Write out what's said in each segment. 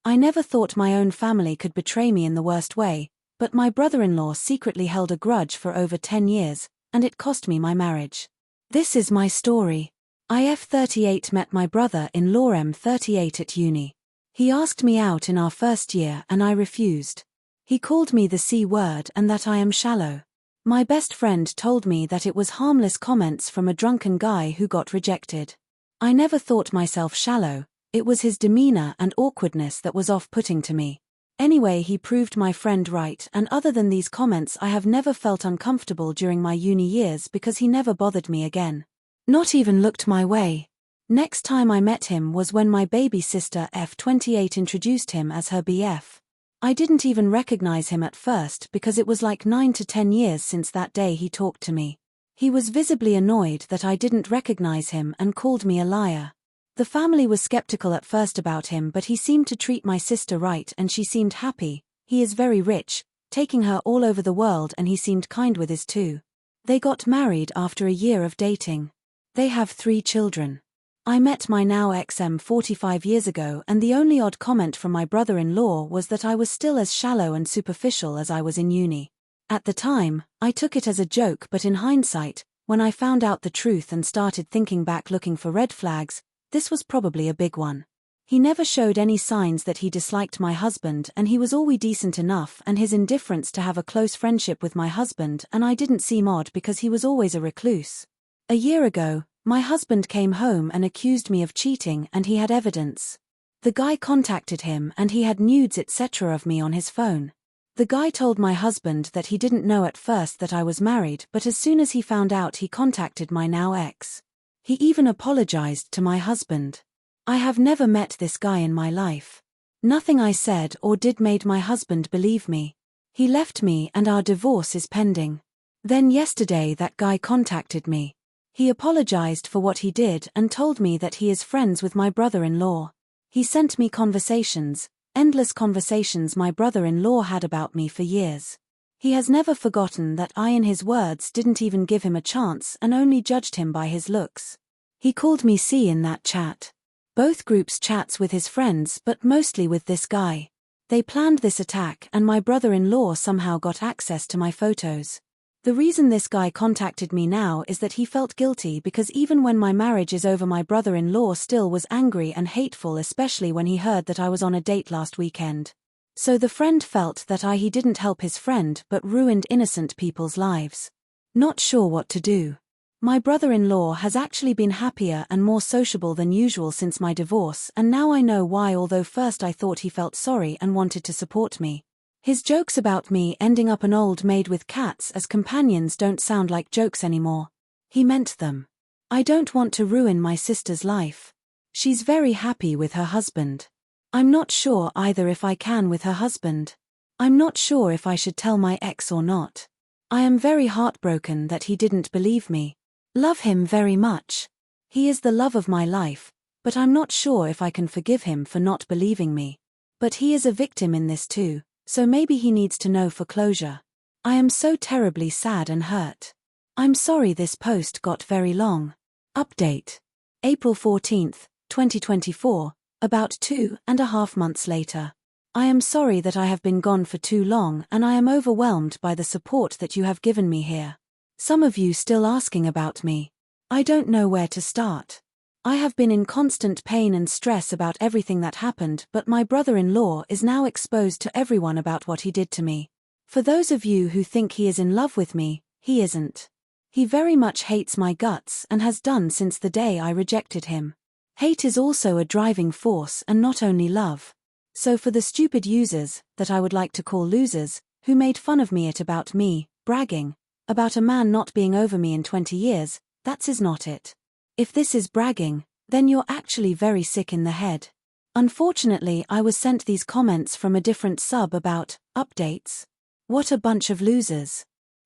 I never thought my own family could betray me in the worst way, but my brother-in-law secretly held a grudge for over 10 years, and it cost me my marriage. This is my story. IF38 met my brother-in-law M38 at uni. He asked me out in our first year and I refused. He called me the C word and that I am shallow. My best friend told me that it was harmless comments from a drunken guy who got rejected. I never thought myself shallow, it was his demeanor and awkwardness that was off-putting to me. Anyway, he proved my friend right, and other than these comments I have never felt uncomfortable during my uni years because he never bothered me again. Not even looked my way. Next time I met him was when my baby sister F28 introduced him as her BF. I didn't even recognize him at first because it was like 9 to 10 years since that day he talked to me. He was visibly annoyed that I didn't recognize him and called me a liar. The family was skeptical at first about him, but he seemed to treat my sister right and she seemed happy. He is very rich, taking her all over the world, and he seemed kind with his too. They got married after a year of dating. They have 3 children. I met my now ex-M 45 years ago, and the only odd comment from my brother-in-law was that I was still as shallow and superficial as I was in uni. At the time, I took it as a joke, but in hindsight, when I found out the truth and started thinking back looking for red flags, this was probably a big one. He never showed any signs that he disliked my husband, and he was always decent enough, and his indifference to have a close friendship with my husband, and I didn't seem odd because he was always a recluse. A year ago, my husband came home and accused me of cheating, and he had evidence. The guy contacted him and he had nudes etc. of me on his phone. The guy told my husband that he didn't know at first that I was married, but as soon as he found out he contacted my now ex. He even apologized to my husband. I have never met this guy in my life. Nothing I said or did made my husband believe me. He left me and our divorce is pending. Then yesterday that guy contacted me. He apologized for what he did and told me that he is friends with my brother-in-law. He sent me conversations, endless conversations my brother-in-law had about me for years. He has never forgotten that I, in his words, didn't even give him a chance and only judged him by his looks. He called me C in that chat. Both groups chats with his friends, but mostly with this guy. They planned this attack and my brother-in-law somehow got access to my photos. The reason this guy contacted me now is that he felt guilty because even when my marriage is over my brother-in-law still was angry and hateful, especially when he heard that I was on a date last weekend. So the friend felt that he didn't help his friend but ruined innocent people's lives. Not sure what to do. My brother-in-law has actually been happier and more sociable than usual since my divorce, and now I know why, although first I thought he felt sorry and wanted to support me. His jokes about me ending up an old maid with cats as companions don't sound like jokes anymore. He meant them. I don't want to ruin my sister's life. She's very happy with her husband. I'm not sure either if I can with her husband. I'm not sure if I should tell my ex or not. I am very heartbroken that he didn't believe me. Love him very much. He is the love of my life, but I'm not sure if I can forgive him for not believing me. But he is a victim in this too. So maybe he needs to know for closure. I am so terribly sad and hurt. I'm sorry this post got very long. Update. April 14th, 2024, about 2.5 months later. I am sorry that I have been gone for too long and I am overwhelmed by the support that you have given me here. Some of you still asking about me. I don't know where to start. I have been in constant pain and stress about everything that happened, but my brother-in-law is now exposed to everyone about what he did to me. For those of you who think he is in love with me, he isn't. He very much hates my guts and has done since the day I rejected him. Hate is also a driving force and not only love. So for the stupid users, that I would like to call losers, who made fun of me about me, bragging, about a man not being over me in 20 years, that is not it. If this is bragging, then you're actually very sick in the head. Unfortunately, I was sent these comments from a different sub about updates. What a bunch of losers.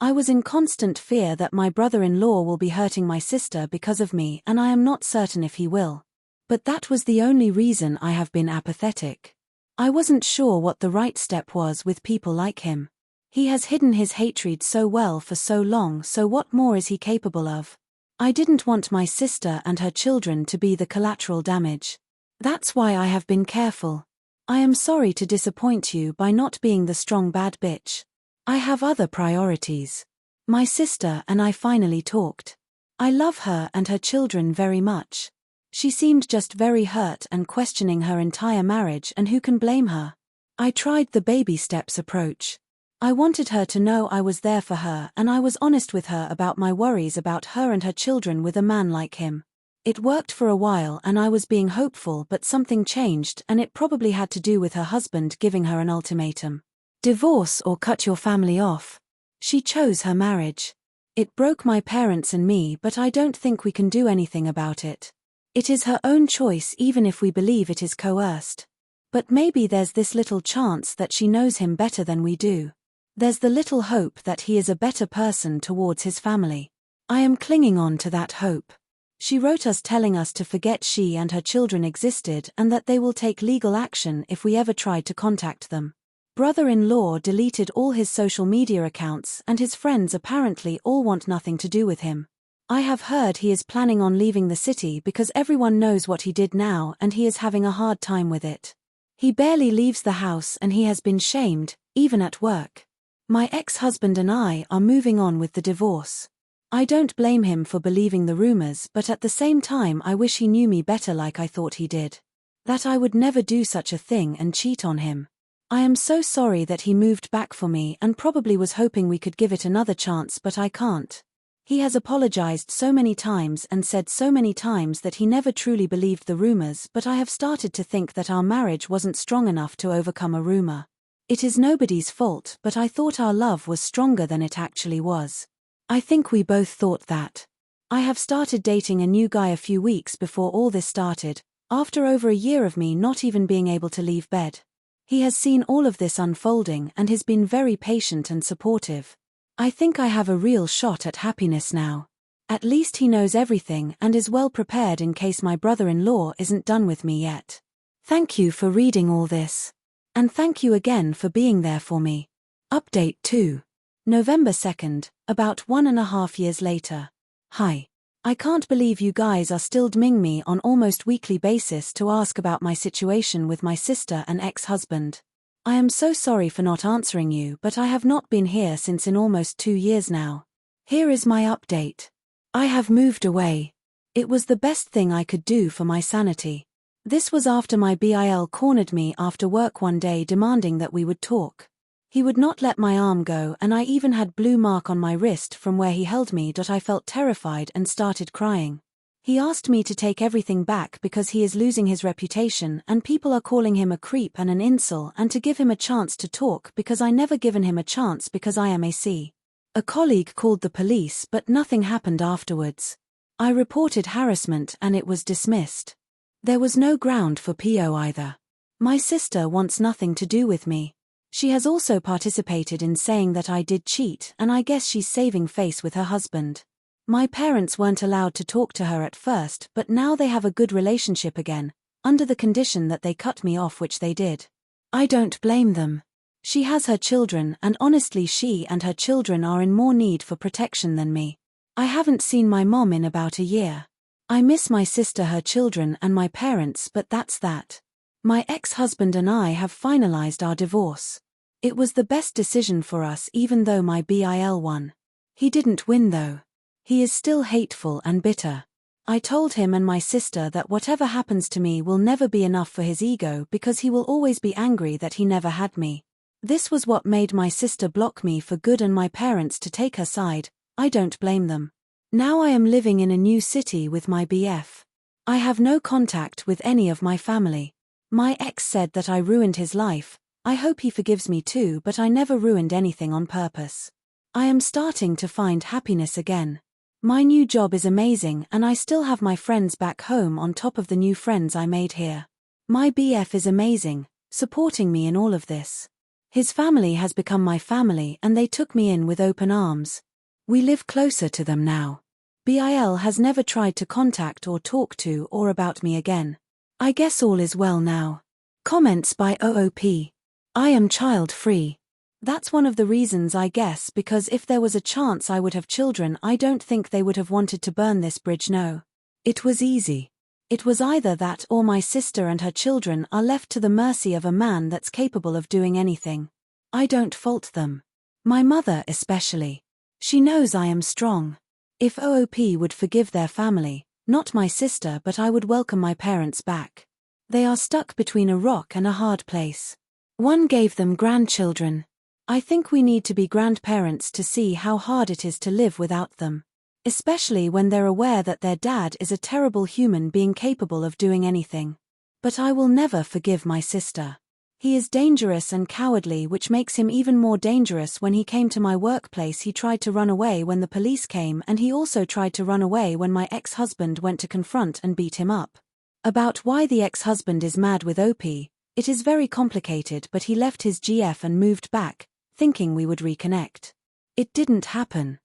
I was in constant fear that my brother-in-law will be hurting my sister because of me, and I am not certain if he will. But that was the only reason I have been apathetic. I wasn't sure what the right step was with people like him. He has hidden his hatred so well for so long, so what more is he capable of? I didn't want my sister and her children to be the collateral damage. That's why I have been careful. I am sorry to disappoint you by not being the strong bad bitch. I have other priorities. My sister and I finally talked. I love her and her children very much. She seemed just very hurt and questioning her entire marriage, and who can blame her? I tried the baby steps approach. I wanted her to know I was there for her, and I was honest with her about my worries about her and her children with a man like him. It worked for a while and I was being hopeful, but something changed, and it probably had to do with her husband giving her an ultimatum. Divorce or cut your family off. She chose her marriage. It broke my parents and me, but I don't think we can do anything about it. It is her own choice, even if we believe it is coerced. But maybe there's this little chance that she knows him better than we do. There's the little hope that he is a better person towards his family. I am clinging on to that hope. She wrote us telling us to forget she and her children existed and that they will take legal action if we ever tried to contact them. Brother-in-law deleted all his social media accounts and his friends apparently all want nothing to do with him. I have heard he is planning on leaving the city because everyone knows what he did now and he is having a hard time with it. He barely leaves the house and he has been shamed, even at work. My ex-husband and I are moving on with the divorce. I don't blame him for believing the rumors, but at the same time I wish he knew me better like I thought he did. That I would never do such a thing and cheat on him. I am so sorry that he moved back for me and probably was hoping we could give it another chance, but I can't. He has apologized so many times and said so many times that he never truly believed the rumors, but I have started to think that our marriage wasn't strong enough to overcome a rumor. It is nobody's fault, but I thought our love was stronger than it actually was. I think we both thought that. I have started dating a new guy a few weeks before all this started, after over a year of me not even being able to leave bed. He has seen all of this unfolding and has been very patient and supportive. I think I have a real shot at happiness now. At least he knows everything and is well prepared in case my brother-in-law isn't done with me yet. Thank you for reading all this. And thank you again for being there for me. Update 2. November 2nd, about 1.5 years later. Hi. I can't believe you guys are still DMing me on almost weekly basis to ask about my situation with my sister and ex-husband. I am so sorry for not answering you, but I have not been here since in almost 2 years now. Here is my update. I have moved away. It was the best thing I could do for my sanity. This was after my BIL cornered me after work one day demanding that we would talk. He would not let my arm go and I even had blue mark on my wrist from where he held me. I felt terrified and started crying. He asked me to take everything back because he is losing his reputation and people are calling him a creep and an incel, and to give him a chance to talk because I never given him a chance because I am a C. A colleague called the police but nothing happened afterwards. I reported harassment and it was dismissed. There was no ground for PO either. My sister wants nothing to do with me. She has also participated in saying that I did cheat, and I guess she's saving face with her husband. My parents weren't allowed to talk to her at first, but now they have a good relationship again, under the condition that they cut me off, which they did. I don't blame them. She has her children, and honestly she and her children are in more need for protection than me. I haven't seen my mom in about a year. I miss my sister, her children and my parents, but that's that. My ex-husband and I have finalized our divorce. It was the best decision for us even though my BIL won. He didn't win though. He is still hateful and bitter. I told him and my sister that whatever happens to me will never be enough for his ego because he will always be angry that he never had me. This was what made my sister block me for good and my parents to take her side. I don't blame them. Now I am living in a new city with my BF. I have no contact with any of my family. My ex said that I ruined his life. I hope he forgives me too, but I never ruined anything on purpose. I am starting to find happiness again. My new job is amazing and I still have my friends back home on top of the new friends I made here. My BF is amazing, supporting me in all of this. His family has become my family and they took me in with open arms. We live closer to them now. BIL has never tried to contact or talk to or about me again. I guess all is well now. Comments by OOP. I am child-free. That's one of the reasons I guess, because if there was a chance I would have children I don't think they would have wanted to burn this bridge. No. It was easy. It was either that or my sister and her children are left to the mercy of a man that's capable of doing anything. I don't fault them. My mother especially. She knows I am strong. If OOP would forgive their family, not my sister, but I would welcome my parents back. They are stuck between a rock and a hard place. One gave them grandchildren. I think we need to be grandparents to see how hard it is to live without them. Especially when they're aware that their dad is a terrible human being capable of doing anything. But I will never forgive my sister. He is dangerous and cowardly, which makes him even more dangerous. When he came to my workplace, he tried to run away when the police came, and he also tried to run away when my ex-husband went to confront and beat him up. About why the ex-husband is mad with OP, it is very complicated, but he left his GF and moved back, thinking we would reconnect. It didn't happen.